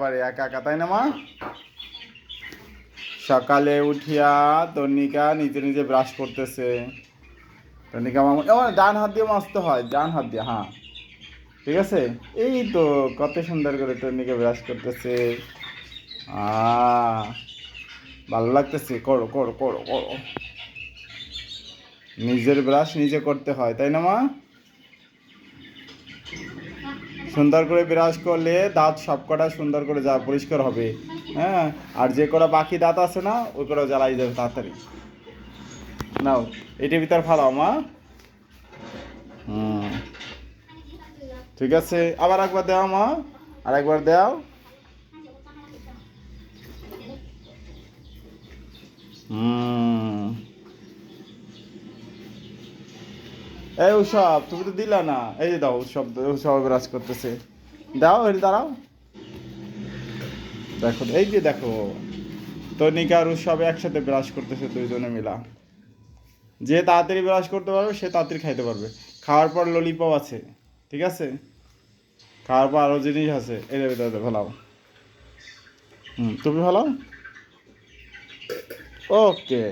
পারে একা একা, তাই না মা? সকালে উঠিয়া তনিকা নিজে নিজে ব্রাশ করতেছে। তনিকা মামা ডান হাত দিয়ে মাজতে হয়, ডান হাত দিয়ে, হ্যাঁ ঠিক আছে। এই তো কত সুন্দর করে তনিকা ব্রাশ করতেছে। ভালো লাগতেছে, করো করো করো করো। নিজের ব্রাশ নিজে করতে হয়, তাই না মা? সুন্দর করে ব্রাশ করলে দাঁত সবকটা সুন্দর করে যা পরিষ্কার হবে। হ্যাঁ, আর যে কটা বাকি দাঁত আছে না ওই কটা জ্বালাই যাবে তাড়াতাড়ি। নাও এটির ভিতর ফালাও মা। হুম, ঠিক আছে, আবার একবার দাও মা, আর একবার দাও। হুম, এই উৎসব তুমি তো দিলা না, এই যে দাও, উৎসব উৎসব ব্রাশ করতেছে। দাও, এই দাঁড়াও, দেখো এই যে দেখো, তনিকা আর উৎসব একসাথে ব্রাশ করতেছে দুইজনে মিলা। যে তাড়াতাড়ি ব্রাশ করতে পারবে সে তাড়াতাড়ি খাইতে পারবে। খাওয়ার পর ললিপপ আছে, ঠিক আছে, খাওয়ার পর আরও জিনিস আছে, এর ভিতরে ফেলাও। তুমি ফেলাও। ওকে।